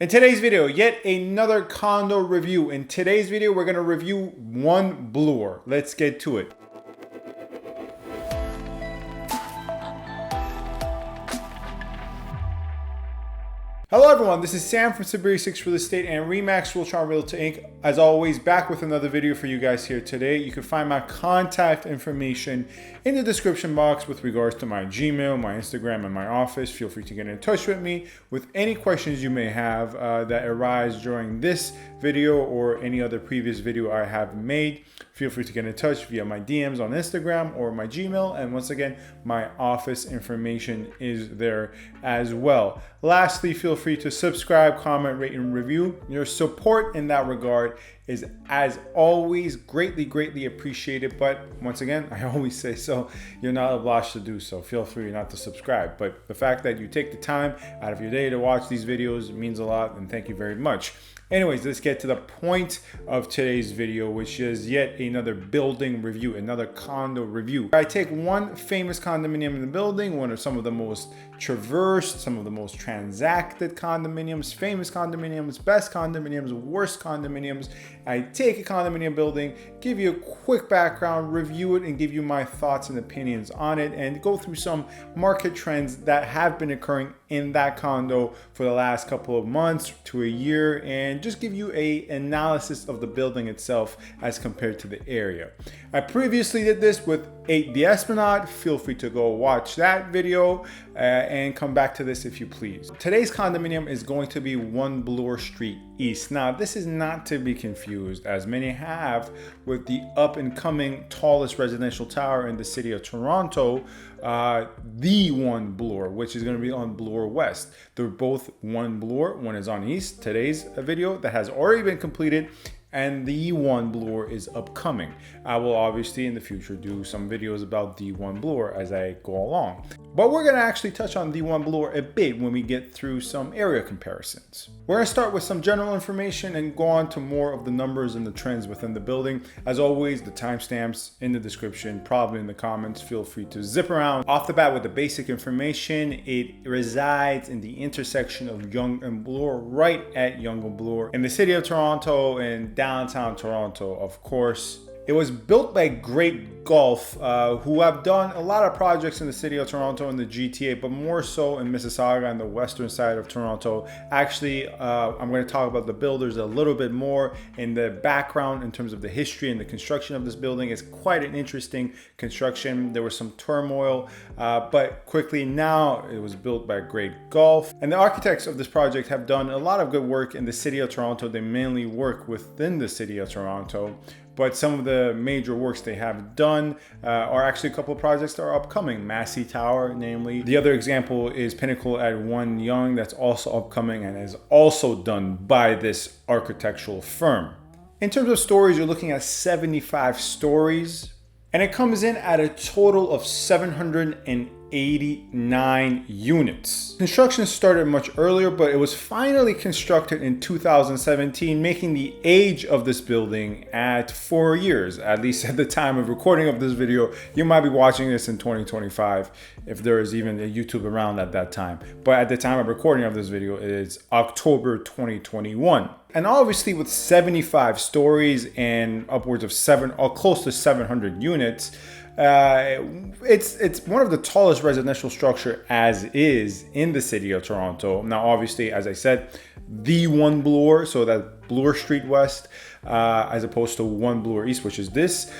In today's video, yet another condo review. In today's video, we're gonna review Yonge Bloor. Let's get to it. Hello everyone, this is Sam from SaberiSixRealEstate and Remax Realtron Realty Inc. As always, back with another video for you guys here today. You can find my contact information in the description box with regards to my Gmail, my Instagram, and my office. Feel free to get in touch with me with any questions you may have that arise during this video or any other previous video I have made. Feel free to get in touch via my DMs on Instagram or my Gmail. And once again, my office information is there as well. Lastly, feel free to subscribe, comment, rate, and review. Your support in that regard is, as always, greatly appreciated. But once again, I always say so, you're not obliged to do so. Feel free not to subscribe. But the fact that you take the time out of your day to watch these videos means a lot, and thank you very much. Anyways, let's get to the point of today's video, which is yet another building review, another condo review. I take one famous condominium in the building, one of some of the most traversed, some of the most transacted condominiums, famous condominiums, best condominiums, worst condominiums. I take a condominium building, give you a quick background, review it, and give you my thoughts and opinions on it, and go through some market trends that have been occurring in that condo for the last couple of months to a year, and just give you an analysis of the building itself as compared to the area. I previously did this with 8 The Esplanade. Feel free to go watch that video and come back to this if you please. Today's condominium is going to be Yonge Bloor Street East. Now, this is not to be confused, as many have, with the up and coming tallest residential tower in the city of Toronto, the Yonge Bloor, which is going to be on Bloor West. They're both Yonge Bloor. One is on East. Today's a video that has already been completed, and the Yonge Bloor is upcoming. I will obviously in the future do some videos about the Yonge Bloor as I go along. But we're gonna actually touch on the Yonge Bloor a bit when we get through some area comparisons. We're gonna start with some general information and go on to more of the numbers and the trends within the building. As always, the timestamps in the description, probably in the comments. Feel free to zip around. Off the bat with the basic information, it resides in the intersection of Yonge and Bloor, right at Yonge Bloor in the city of Toronto and downtown Toronto, of course. It was built by Great Gulf, who have done a lot of projects in the city of Toronto and the GTA, but more so in Mississauga and the western side of Toronto. Actually, I'm going to talk about the builders a little bit more in the background in terms of the history and the construction of this building. It's quite an interesting construction. There was some turmoil, but quickly now it was built by Great Gulf. And the architects of this project have done a lot of good work in the city of Toronto. They mainly work within the city of Toronto. But some of the major works they have done are actually a couple of projects that are upcoming. Massey Tower, namely. The other example is Pinnacle at 1 Yonge, that's also upcoming and is also done by this architectural firm. In terms of stories, you're looking at 75 stories, and it comes in at a total of 789 units. Construction started much earlier, but it was finally constructed in 2017, making the age of this building at 4 years, at least at the time of recording of this video. You might be watching this in 2025, if there is even a YouTube around at that time. But at the time of recording of this video, it is October 2021. And obviously with 75 stories and upwards of close to 700 units, it's one of the tallest residential structure as is in the city of Toronto. Now, obviously, as I said, the Yonge Bloor, so that Bloor Street West, as opposed to Yonge Bloor East, which is this,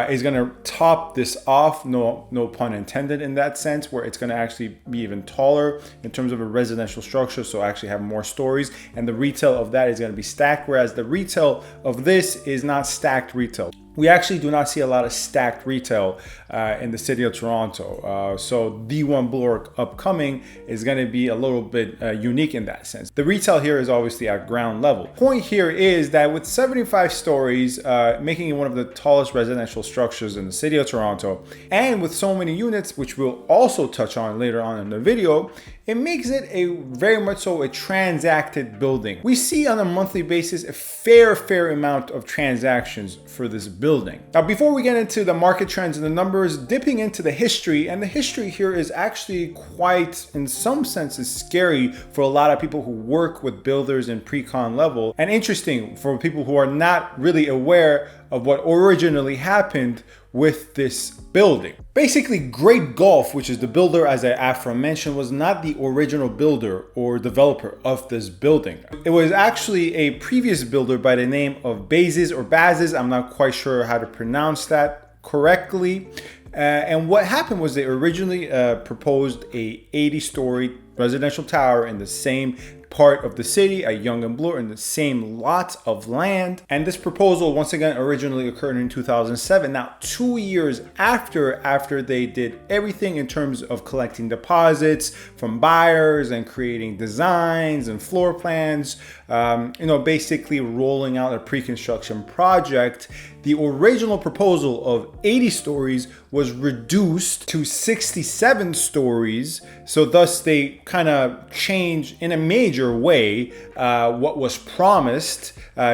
is going to top this off, no pun intended in that sense, where it's going to actually be even taller in terms of a residential structure, so actually have more stories, and the retail of that is going to be stacked, whereas the retail of this is not stacked retail. We actually do not see a lot of stacked retail in the city of Toronto. So the Yonge Bloor upcoming is going to be a little bit unique in that sense. The retail here is obviously at ground level. Point here is that with 75 stories, making it one of the tallest residential structures in the city of Toronto, and with so many units, which we'll also touch on later on in the video, it makes it a very much so a transacted building. We see on a monthly basis a fair amount of transactions for this building. Now, before we get into the market trends and the numbers, dipping into the history, and the history here is actually quite, in some senses, scary for a lot of people who work with builders in pre-con level, and interesting for people who are not really aware of what originally happened with this building. Basically, Great Gulf, which is the builder as I aforementioned, was not the original builder or developer of this building. It was actually a previous builder by the name of Bazes. I'm not quite sure how to pronounce that correctly. And what happened was they originally proposed a 80-story residential tower in the same part of the city at Yonge Bloor in the same lot of land. And this proposal, once again, originally occurred in 2007. Now, 2 years after they did everything in terms of collecting deposits from buyers and creating designs and floor plans, basically rolling out a pre-construction project, the original proposal of 80 stories was reduced to 67 stories. So thus they kind of changed in a major way what was promised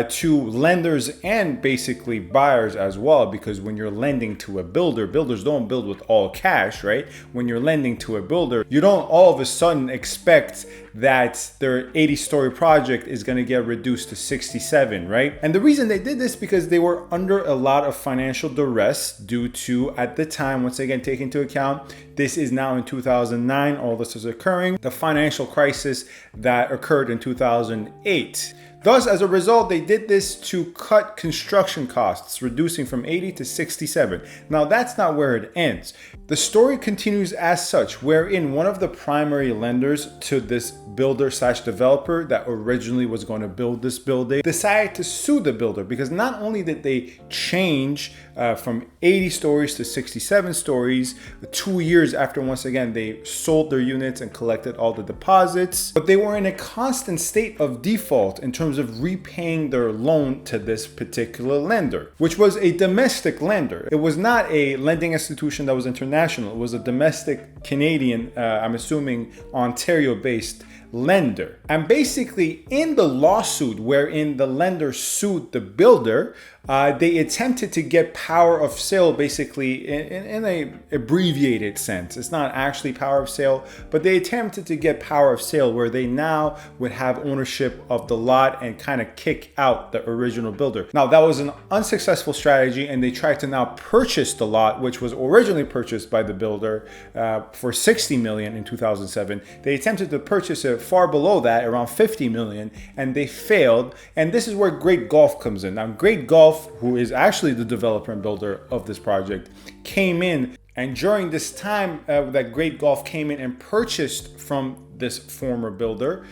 to lenders and basically buyers as well, because when you're lending to a builder, builders don't build with all cash, right? When you're lending to a builder, you don't all of a sudden expect that their 80-story project is going to get reduced to 67, right? And the reason they did this because they were under a lot of financial duress due to, at the time, once again, take into account, this is now in 2009, all this is occurring, the financial crisis that occurred in 2008. Thus, as a result, they did this to cut construction costs, reducing from 80 to 67. Now, that's not where it ends. The story continues as such, wherein one of the primary lenders to this builder slash developer that originally was going to build this building decided to sue the builder, because not only did they change from 80 stories to 67 stories 2 years after, once again, they sold their units and collected all the deposits, but they were in a constant state of default in terms of repaying their loan to this particular lender, which was a domestic lender. It was not a lending institution that was international. It was a domestic Canadian, I'm assuming Ontario-based lender. And basically, in the lawsuit wherein the lender sued the builder, they attempted to get power of sale, basically in a abbreviated sense. It's not actually power of sale, but they attempted to get power of sale where they now would have ownership of the lot and kind of kick out the original builder. Now, that was an unsuccessful strategy, and they tried to now purchase the lot, which was originally purchased by the builder for $60 million in 2007. They attempted to purchase it far below that, around $50 million, and they failed. And this is where Great Gulf comes in. Now, Great Gulf, who is actually the developer and builder of this project, came in, and during this time that Great Gulf came in and purchased from this former builder,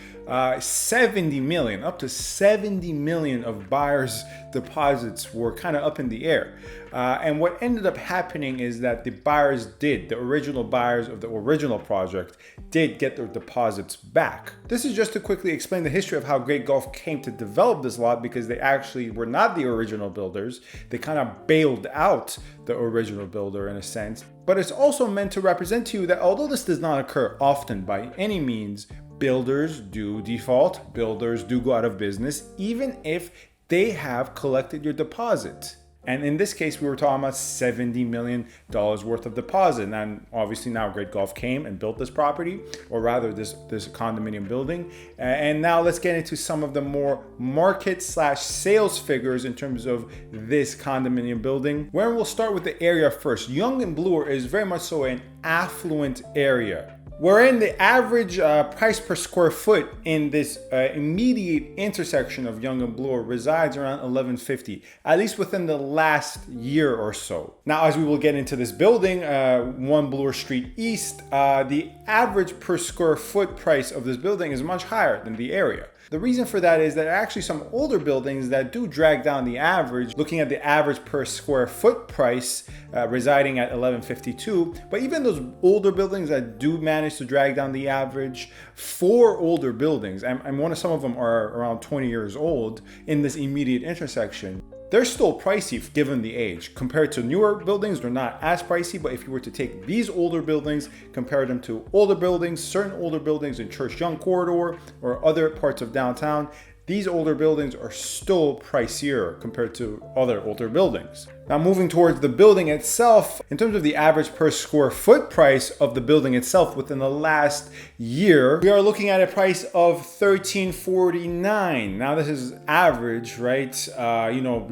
70 million, up to 70 million of buyers' deposits were kind of up in the air. And what ended up happening is that the original buyers of the original project did get their deposits back. This is just to quickly explain the history of how Great Gulf came to develop this lot, because they actually were not the original builders. They kind of bailed out the original builder in a sense. But it's also meant to represent to you that although this does not occur often by any means, builders do default, builders do go out of business, even if they have collected your deposit. And in this case, we were talking about $70 million worth of deposit. And obviously now Great Gulf came and built this property, or rather this condominium building. And now let's get into some of the more market slash sales figures in terms of this condominium building, where we'll start with the area first. Yonge Bloor is very much so an affluent area, wherein the average price per square foot in this immediate intersection of Yonge Bloor resides around $11.50, at least within the last year or so. Now, as we will get into this building, 1 Bloor Street East, the average per square foot price of this building is much higher than the area. The reason for that is that there are actually some older buildings that do drag down the average, looking at the average per square foot price residing at $11.52. But even those older buildings that do manage to drag down the average, 4 older buildings, and some of them are around 20 years old in this immediate intersection, they're still pricey given the age. Compared to newer buildings, they're not as pricey, but if you were to take these older buildings, compare them to older buildings, certain older buildings in Church Yonge corridor or other parts of downtown, these older buildings are still pricier compared to other older buildings. Now moving towards the building itself, in terms of the average per square foot price of the building itself within the last year, we are looking at a price of $13.49. Now this is average, right?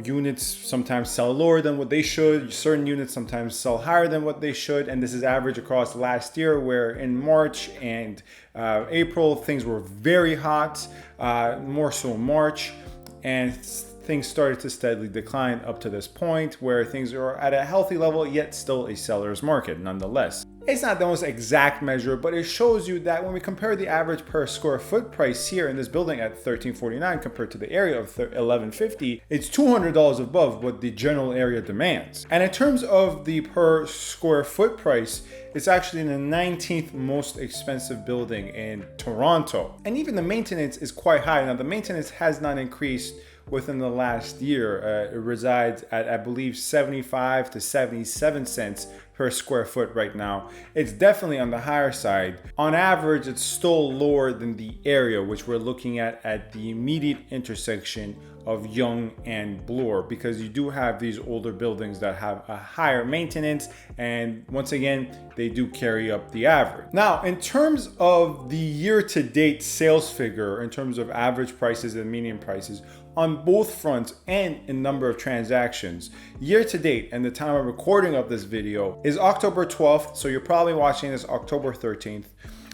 Units sometimes sell lower than what they should. Certain units sometimes sell higher than what they should. And this is average across last year, where in March and April, things were very hot, more so March, and things started to steadily decline up to this point where things are at a healthy level, yet still a seller's market nonetheless. It's not the most exact measure, but it shows you that when we compare the average per square foot price here in this building at $13.49 compared to the area of $11.50, it's $200 above what the general area demands. And in terms of the per square foot price, it's actually the 19th most expensive building in Toronto. And even the maintenance is quite high. Now the maintenance has not increased within the last year. It resides at, I believe, 75 to 77 cents per square foot right now. It's definitely on the higher side. On average, it's still lower than the area, which we're looking at the immediate intersection of Yonge and Bloor, because you do have these older buildings that have a higher maintenance, and once again, they do carry up the average. Now, in terms of the year-to-date sales figure, in terms of average prices and median prices, on both fronts and in number of transactions, year to date, and the time of recording of this video is October 12th, so you're probably watching this October 13th,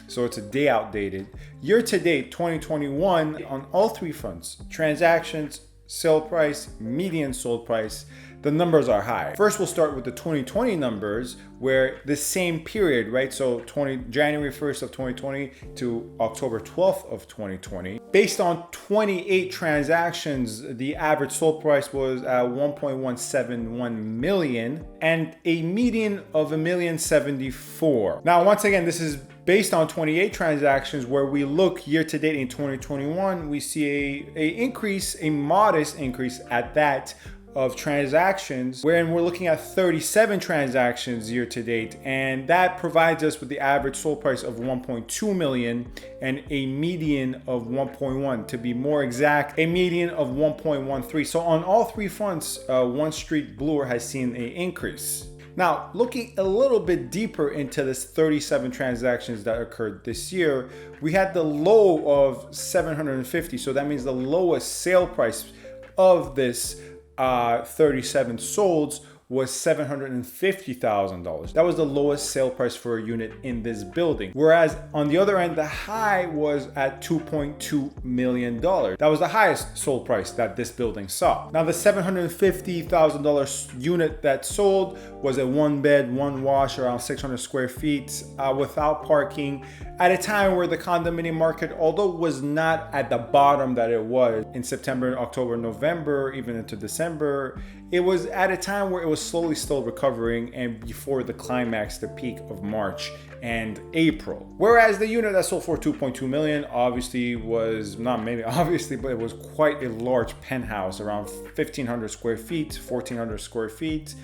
so it's a day outdated. Year to date 2021, on all three fronts, transactions, sale price, median sold price, the numbers are high. First, we'll start with the 2020 numbers, where the same period, right? So January 1st of 2020 to October 12th of 2020. Based on 28 transactions, the average sold price was at 1.171 million and a median of $1,074,000. Now, once again, this is based on 28 transactions. Where we look year to date in 2021, we see a modest increase at that of transactions, wherein we're looking at 37 transactions year to date, and that provides us with the average sold price of 1.2 million and a median of 1.1. To be more exact, a median of 1.13. So on all three fronts, Bloor Street Bloor has seen an increase. Now, looking a little bit deeper into this 37 transactions that occurred this year, we had the low of 750. So that means the lowest sale price of this 37 solds was $750,000. That was the lowest sale price for a unit in this building. Whereas on the other end, the high was at $2.2 million. That was the highest sold price that this building saw. Now the $750,000 unit that sold was a 1-bed, 1-wash, around 600 square feet, without parking, at a time where the condominium market, although was not at the bottom that it was in September, October, November, even into December, it was at a time where it was slowly still recovering, and before the climax, the peak of March and April. Whereas the unit that sold for 2.2 million obviously was, not maybe obviously, but it was quite a large penthouse, around 1,500 square feet, 1,400 square feet,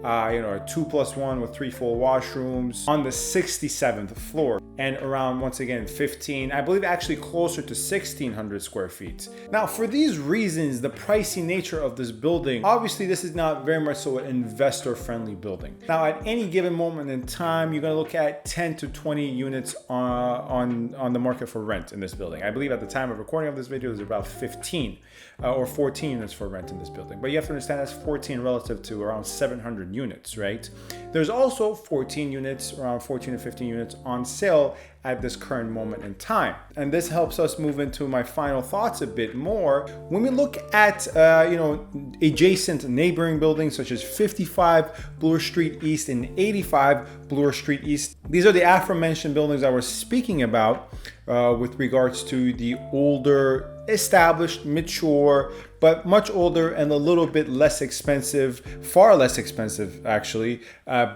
a 2+1 with 3 full washrooms on the 67th floor, and around, once again, 15, I believe actually closer to 1,600 square feet. Now, for these reasons, the pricey nature of this building, obviously this is not very much so an investor-friendly building. Now, at any given moment in time, you're gonna look at 10 to 20 units on the market for rent in this building. I believe at the time of recording of this video, there's about 15 or 14 units for rent in this building. But you have to understand that's 14 relative to around 700 units, right? There's also 14 units, around 14 to 15 units on sale at this current moment in time. And this helps us move into my final thoughts a bit more. When we look at, adjacent neighboring buildings such as 55 Bloor Street East and 85 Bloor Street East, these are the aforementioned buildings I was speaking about with regards to the older, established, mature, but much older and a little bit less expensive, far less expensive actually,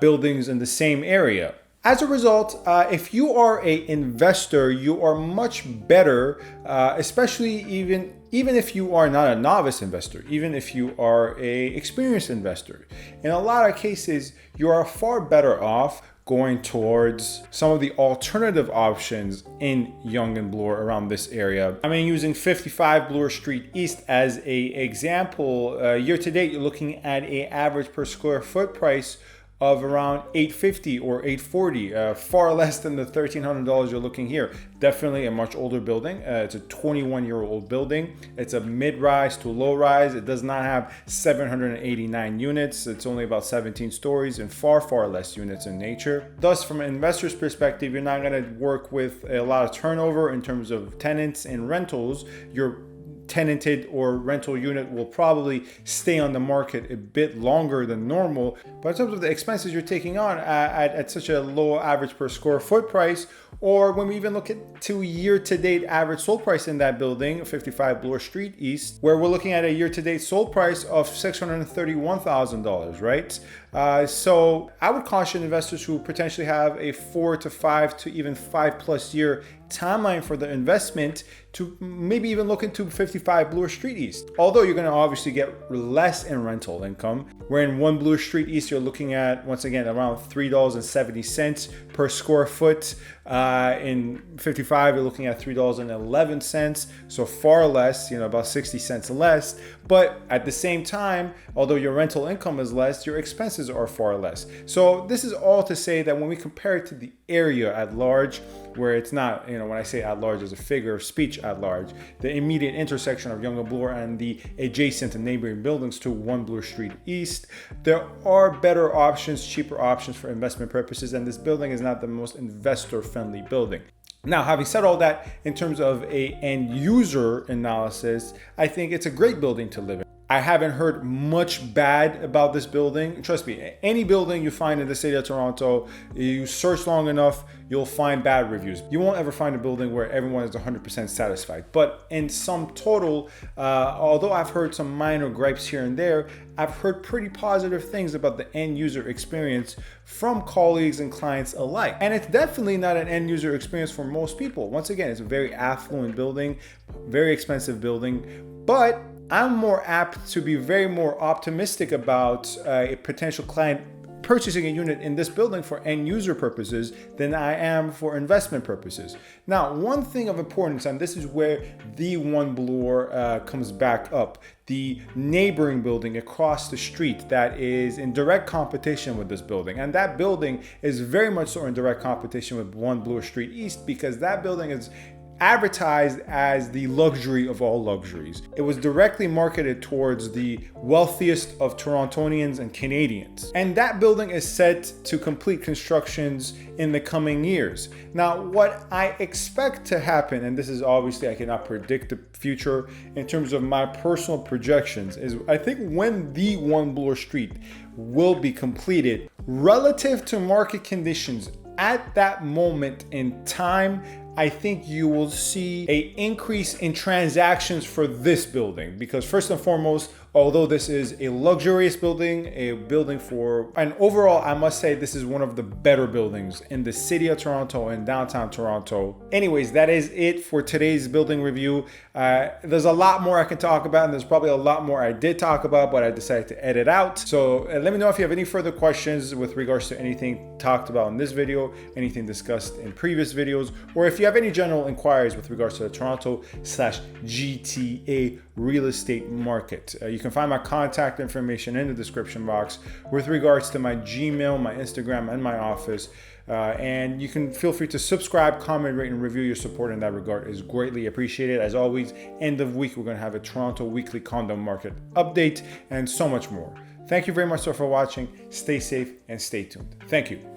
buildings in the same area. As a result, if you are an investor, you are much better, especially even if you are not a novice investor, even if you are a experienced investor. In a lot of cases, you are far better off going towards some of the alternative options in Yonge Bloor around this area. I mean, using 55 Bloor Street East as an example, year to date, you're looking at an average per square foot price of around $850 or $840, far less than the $1,300 you're looking here. Definitely a much older building. It's a 21-year-old building. It's a mid-rise to low-rise. It does not have 789 units. It's only about 17 stories and far, far less units in nature. Thus, from an investor's perspective, you're not going to work with a lot of turnover in terms of tenants and rentals. Your tenanted or rental unit will probably stay on the market a bit longer than normal. But in terms of the expenses you're taking on at such a low average per square foot price, or when we even look at to year-to-date average sold price in that building, 55 Bloor Street East, where we're looking at a year-to-date sold price of $631,000, right? So I would caution investors who potentially have a 4 to 5 to even 5+ year timeline for the investment to maybe even look into 55 Bloor Street East. Although you're going to obviously get less in rental income, where in 1 Bloor Street East you're looking at, once again, around $3.70 per square foot. In 55 you're looking at $3.11, so far less, about 60 cents less. But at the same time, although your rental income is less, your expenses are far less. So this is all to say that when we compare it to the area at large, where it's not, when I say at large as a figure of speech at large, the immediate intersection of Yonge Bloor and the adjacent and neighboring buildings to 1 Bloor Street East, there are better options, cheaper options for investment purposes, and this building is not the most investor-friendly building. Now, having said all that, in terms of a end user analysis, I think it's a great building to live in. I haven't heard much bad about this building. Trust me, any building you find in the city of Toronto, you search long enough, you'll find bad reviews. You won't ever find a building where everyone is 100% satisfied. But in sum total, although I've heard some minor gripes here and there, I've heard pretty positive things about the end user experience from colleagues and clients alike. And it's definitely not an end user experience for most people. Once again, it's a very affluent building, very expensive building, but I'm more apt to be very more optimistic about a potential client purchasing a unit in this building for end user purposes than I am for investment purposes. Now, one thing of importance, and this is where the 1 Bloor comes back up, the neighboring building across the street that is in direct competition with this building. And that building is very much so in direct competition with 1 Bloor Street East, because that building is advertised as the luxury of all luxuries. It was directly marketed towards the wealthiest of Torontonians and Canadians. And that building is set to complete constructions in the coming years. Now, what I expect to happen, and this is obviously I cannot predict the future in terms of my personal projections, is I think when the 1 Bloor Street will be completed, relative to market conditions at that moment in time, I think you will see an increase in transactions for this building, because first and foremost, although this is a luxurious building, and overall, I must say this is one of the better buildings in the city of Toronto and downtown Toronto. Anyways, that is it for today's building review. There's a lot more I can talk about, and there's probably a lot more I did talk about, but I decided to edit out. So let me know if you have any further questions with regards to anything talked about in this video, anything discussed in previous videos, or if you have any general inquiries with regards to the Toronto/GTA real estate market. You can find my contact information in the description box with regards to my Gmail, my Instagram, and my office. And you can feel free to subscribe, comment, rate, and review. Your support in that regard is greatly appreciated. As always, end of week, we're going to have a Toronto weekly condo market update and so much more. Thank you very much for watching. Stay safe and stay tuned. Thank you.